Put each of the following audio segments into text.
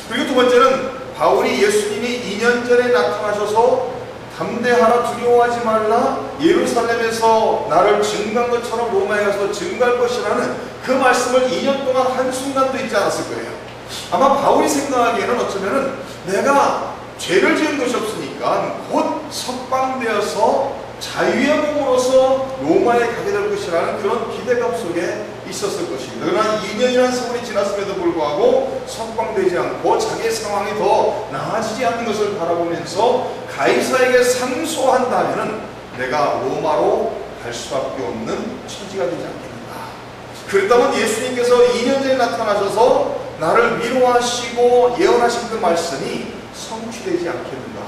그리고 두 번째는 바울이 예수님이 2년 전에 나타나셔서 담대하라, 두려워하지 말라, 예루살렘에서 나를 증거한 것처럼 로마에 가서 증거할 것이라는 그 말씀을 2년 동안 한순간도 잊지 않았을 거예요. 아마 바울이 생각하기에는 어쩌면은 내가 죄를 지은 것이 없으니까 곧 석방되어서 자유의 몸으로서 로마에 가게 될 것이라는 그런 기대감 속에 있었을 것입니다. 그러나 2년이라는 세월이 지났음에도 불구하고 석방되지 않고 자기의 상황이 더 나아지지 않는 것을 바라보면서 가이사에게 상소한다면 내가 로마로 갈 수밖에 없는 처지가 되지 않겠는가. 그렇다면 예수님께서 2년 전에 나타나셔서 나를 위로하시고 예언하신 그 말씀이 성취되지 않겠는가,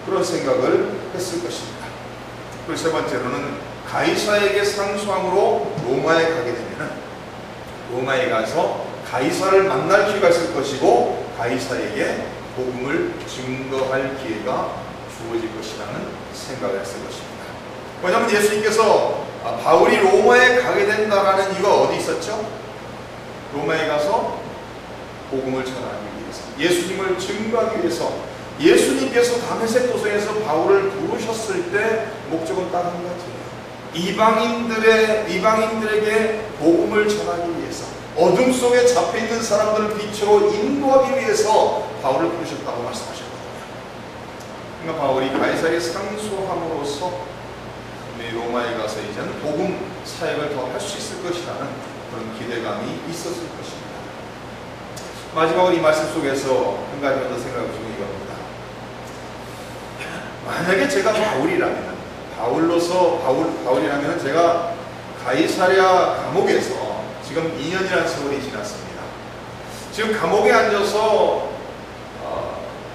그런 생각을 했을 것입니다. 그리고 세 번째로는 가이사에게 상소함으로 로마에 가게 되면 로마에 가서 가이사를 만날 기회가 있을 것이고 가이사에게 복음을 증거할 기회가 주어질 것이라는 생각을 했을 것입니다. 왜냐하면 예수님께서 바울이 로마에 가게 된다라는 이유가 어디 있었죠? 로마에 가서 복음을 전하기 위해서, 예수님을 증거하기 위해서. 예수님께서 다메섹 도성에서 바울을 부르셨을 때 목적은 딱 한 가지예요. 이방인들에게 복음을 전하기 위해서, 어둠 속에 잡혀있는 사람들을 빛으로 인도하기 위해서 바울을 부르셨다고 말씀하셨거든요. 그러니까 바울이 가이사에게 상소함으로써 로마에 가서 이제는 복음 사역을 더 할 수 있을 것이라는 그런 기대감이 있었을 것입니다. 마지막으로 이 말씀 속에서 한 가지만 더 생각해 보시면 이겁니다. 만약에 제가 바울이라면, 바울이라면 제가 가이사랴 감옥에서 지금 2년이라는 세월이 지났습니다. 지금 감옥에 앉아서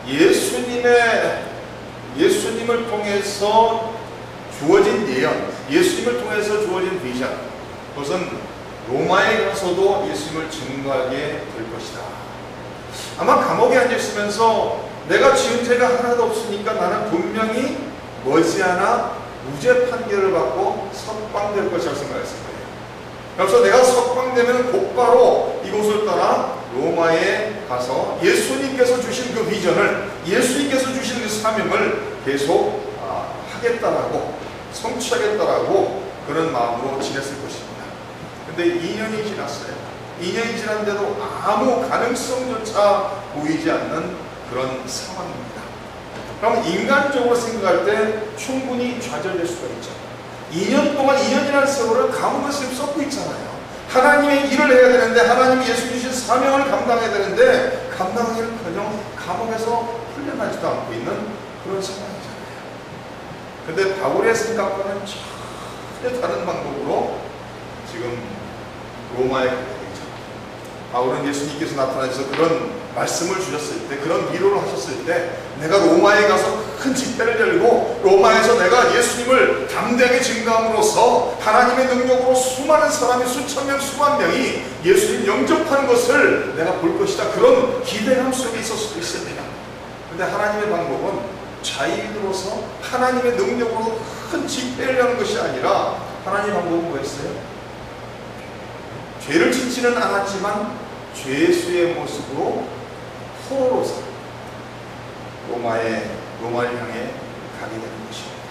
예수님을 통해서 주어진 예언, 예수님을 통해서 주어진 비전, 그것은 로마에 가서도 예수님을 증거하게 될 것이다. 아마 감옥에 앉아있으면서 내가 지은 죄가 하나도 없으니까 나는 분명히 머지않아 무죄 판결을 받고 석방될 것이라고 생각했을 거예요. 그래서 내가 석방되면 곧바로 이곳을 떠나 로마에 가서 예수님께서 주신 그 비전을, 예수님께서 주신 그 사명을 계속 하겠다라고, 성취하겠다라고 그런 마음으로 지냈을 것입니다. 근데 2년이 지났어요. 2년이 지났는데도 아무 가능성조차 보이지 않는 그런 상황입니다. 그럼 인간적으로 생각할 때 충분히 좌절될 수가 있죠. 2년 동안, 2년이라는 세월을 감옥에서 썩고 있잖아요. 하나님의 일을 해야 되는데, 하나님이 예수 주신 사명을 감당해야 되는데 감당하기는커녕 감옥에서 풀려나지도 않고 있는 그런 상황이잖아요. 근데 바울의 생각과는 전혀 다른 방법으로 지금 로마에 가게 되죠. 바울은 예수님께서 나타나셔서 그런 말씀을 주셨을 때, 그런 위로를 하셨을 때, 내가 로마에 가서 큰 집회를 열고 로마에서 내가 예수님을 담대하게 증거함으로써 하나님의 능력으로 수많은 사람이, 수천 명, 수만 명이 예수님 영접하는 것을 내가 볼 것이다, 그런 기대감 속에 있을 수도 있습니다. 그런데 하나님의 방법은 자유로서 하나님의 능력으로 큰 집회를 하는 것이 아니라, 하나님의 방법은 뭐였어요? 죄를 짓지는 않았지만 죄수의 모습으로 포로로서 로마를 향해 가게 되는 것입니다.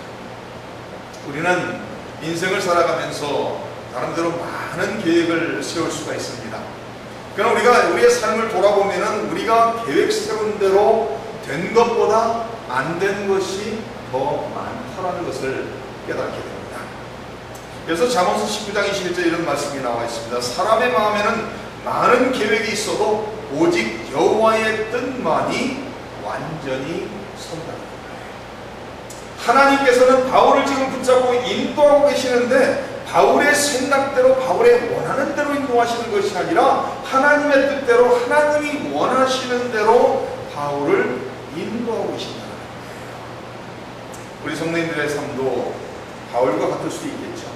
우리는 인생을 살아가면서 나름대로 많은 계획을 세울 수가 있습니다. 그러나 우리가 우리의 삶을 돌아보면은 우리가 계획 세운 대로 된 것보다 안 된 것이 더 많다라는 것을 깨닫게 됩니다. 그래서 잠언서 19장 21절 이런 말씀이 나와 있습니다. 사람의 마음에는 많은 계획이 있어도 오직 여호와의 뜻만이 완전히 선다. 하나님께서는 바울을 지금 붙잡고 인도하고 계시는데 바울의 생각대로, 바울의 원하는 대로 인도하시는 것이 아니라 하나님의 뜻대로, 하나님이 원하시는 대로 바울을 인도하고 계신다는 거예요. 우리 성도님들의 삶도 바울과 같을 수 있겠죠.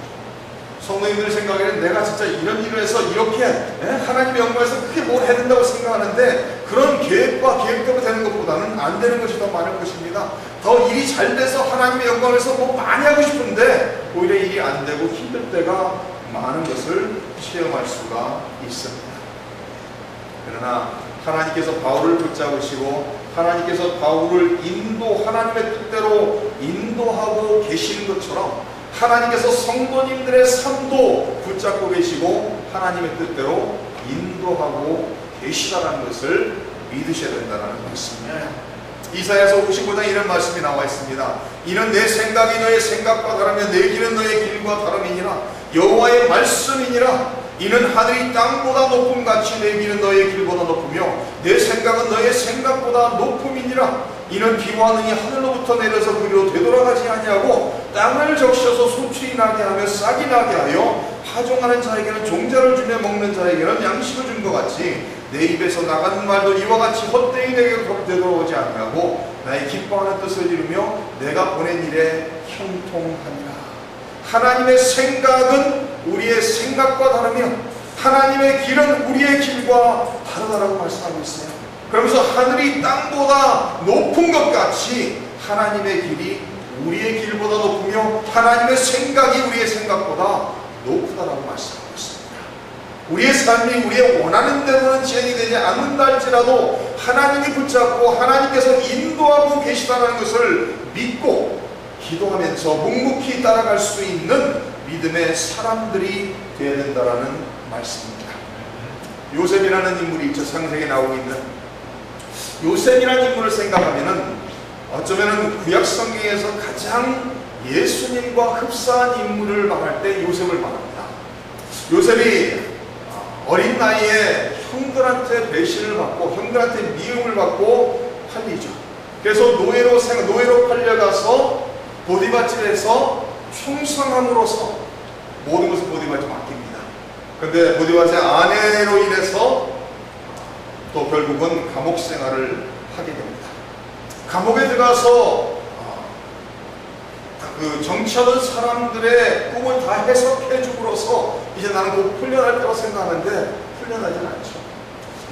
성도님들 생각에는 내가 진짜 이런 일을 해서 이렇게 하나님의 영광에서 크게 뭘 해야 된다고 생각하는데, 그런 계획과 계획대로 되는 것보다는 안 되는 것이 더 많을 것입니다. 더 일이 잘 돼서 하나님의 영광에서 뭐 많이 하고 싶은데 오히려 일이 안 되고 힘들 때가 많은 것을 체험할 수가 있습니다. 그러나 하나님께서 바울을 붙잡으시고 하나님께서 바울을 하나님의 뜻대로 인도하고 계시는 것처럼 하나님께서 성도님들의 삶도 붙잡고 계시고 하나님의 뜻대로 인도하고 계시다는 것을 믿으셔야 된다는 말씀입니다. 이사야서 55장 이런 말씀이 나와 있습니다. 이는 내 생각이 너의 생각과 다르며 내 길은 너의 길과 다름이니라. 여호와의 말씀이니라. 이는 하늘이 땅보다 높음같이 내 길은 너의 길보다 높으며 내 생각은 너의 생각보다 높음이니라. 이는 비와 능이 하늘로부터 내려서 그리로 되돌아가지 아니하고 땅을 적셔서 소출이 나게 하며 싹이 나게 하여 파종하는 자에게는 종자를 주며 먹는 자에게는 양식을 준 것 같이 내 입에서 나가는 말도 이와 같이 헛되이 내게로 되돌아오지 아니하고 나의 기뻐하는 뜻을 이루며 내가 보낸 일에 형통하니라. 하나님의 생각은 우리의 생각과 다르며 하나님의 길은 우리의 길과 다르다라고 말씀하고 있어요. 그러면서 하늘이 땅보다 높은 것 같이 하나님의 길이 우리의 길보다 높으며 하나님의 생각이 우리의 생각보다 높다라고 말씀하고 있습니다. 우리의 삶이 우리의 원하는 대로는 진행이 되지 않는다 할지라도 하나님이 붙잡고 하나님께서 인도하고 계시다는 것을 믿고 기도하면서 묵묵히 따라갈 수 있는 믿음의 사람들이 되어야 된다는 말씀입니다. 요셉이라는 인물이 있죠. 창세기에 나오고 있는 요셉이라는 인물을 생각하면은 어쩌면 구약 성경에서 가장 예수님과 흡사한 인물을 말할 때 요셉을 말합니다. 요셉이 어린 나이에 형들한테 배신을 받고 형들한테 미움을 받고 팔리죠. 그래서 노예로 팔려가서 보디바집에서 충성함으로써 모든 것을 보디바한테 맡깁니다. 그런데 보디바의 아내로 인해서 또 결국은 감옥 생활을 하게 됩니다. 감옥에 들어가서 그 정치하던 사람들의 꿈을 다 해석해 줌으로써 이제 나는 곧 풀려날 거라고 생각하는데 풀려나진 않죠.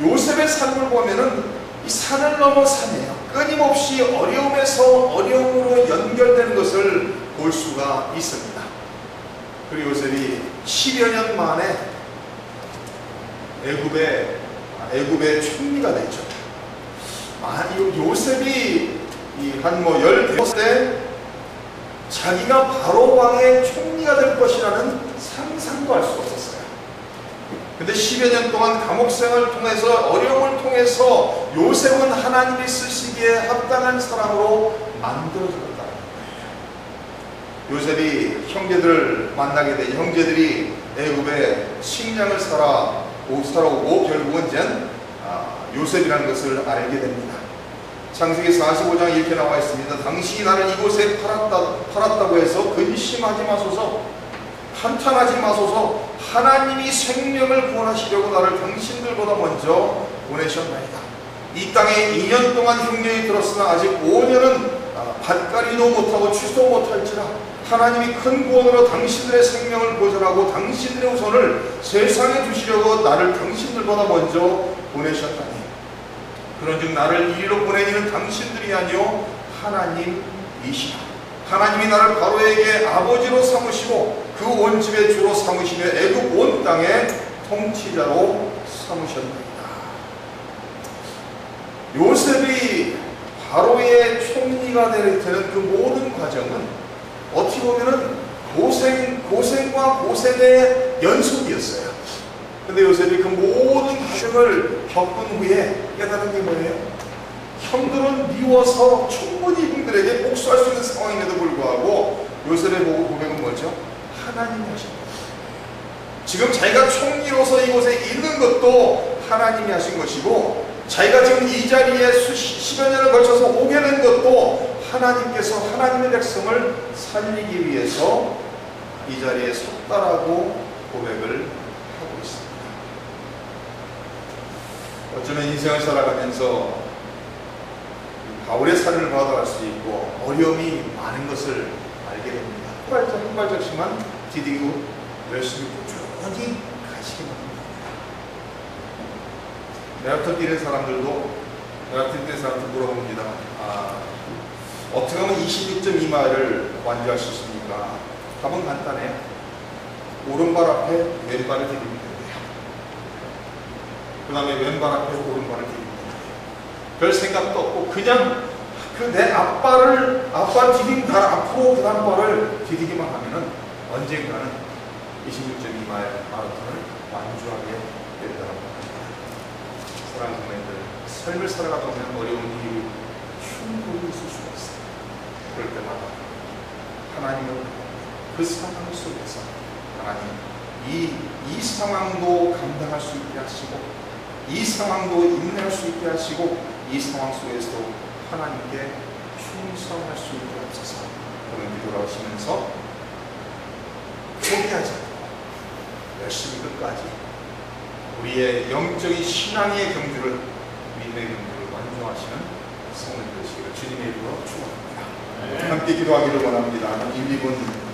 요셉의 삶을 보면은 이 산을 넘어 산이에요. 끊임없이 어려움에서 어려움으로 연결되는 것을 볼 수가 있습니다. 그리고 요셉이 10여 년 만에 애굽의 총리가 되죠. 요셉이 한 15대 자기가 바로 왕의 총리가 될 것이라는 상상도 할 수 없었어요. 근데 10여 년 동안 감옥 생활을 통해서 어려움을 통해서 요셉은 하나님이 쓰시기에 합당한 사람으로 만들어졌다는 거예요. 요셉이 형제들을 만나게 되니 형제들이 애굽에 식량을 사러 오고 결국은 요셉이라는 것을 알게 됩니다. 창세기 45장에 이렇게 나와 있습니다. 당신이 나를 이곳에 팔았다고 해서 근심하지 마소서, 한탄하지 마소서. 하나님이 생명을 구원하시려고 나를 당신들보다 먼저 보내셨나이다. 이 땅에 2년 동안 흉년이 들었으나 아직 5년은 밭갈이도 못하고 추수도 못할지라 하나님이 큰 구원으로 당신들의 생명을 보존하고 당신들의 후손을 세상에 두시려고 나를 당신들보다 먼저 보내셨다니. 그런즉 나를 이리로 보낸 이는 당신들이 아니요 하나님이시라. 하나님이 나를 바로에게 아버지로 삼으시고 그 온 집의 주로 삼으시며 애굽 온 땅의 통치자로 삼으셨나이다. 요셉이 바로의 총리가 되는 그 모든 과정은 어떻게 보면은 고생과 고생의 연속이었어요. 근데 요셉이 그 모든 과정을 겪은 후에 깨달은 게 뭐예요? 형들은 미워서 충분히 형들에게 복수할 수 있는 상황임에도 불구하고 요셉의 고백은 뭐죠? 하나님이 하신 거예요. 지금 자기가 총리로서 이곳에 있는 것도 하나님이 하신 것이고 자기가 지금 이 자리에 10여 년을 걸쳐서 오게 된 것도 하나님께서 하나님의 백성을 살리기 위해서 이 자리에 섰다라고 고백을 하고 있습니다. 어쩌면 인생을 살아가면서 바울의 사례를 받아갈 수 있고 어려움이 많은 것을 알게 됩니다. 한 발짝씩만 디디고 열심히 꾸준히 가시기 바랍니다. 내 앞에 뛰는 사람들도 물어봅니다. 어떻게 하면 26.2마일을 완주할 수 있습니까? 답은 간단해요. 오른발 앞에 왼발을 디디면 돼요. 그 다음에 왼발 앞에 오른발을 디디면 별 생각도 없고 그냥 그 내 아빠 디디면 앞으로 그 아빠를 디디기만 하면은 언젠가는 26.2 마라톤을 완주하게 된다고 합니다. 사랑하는 성도님들, 삶을 살아가다 보면 어려운 일이 충분히 있을 수가 있어요. 그럴 때마다 하나님은 그 상황 속에서 하나님 이 상황도 감당할 수 있게 하시고 이 상황도 인내할 수 있게 하시고 이 상황 속에서도 하나님께 충성할 수 있게 하셔서 오늘 기도를 하시면서 포기하지 않고 열심히 끝까지 우리의 영적인 신앙의 경주를 믿음의 경주를 완주하시는 성도들 되시기를 주님의 이름으로 축원합니다. 함께 기도하기를 원합니다. 1, 2분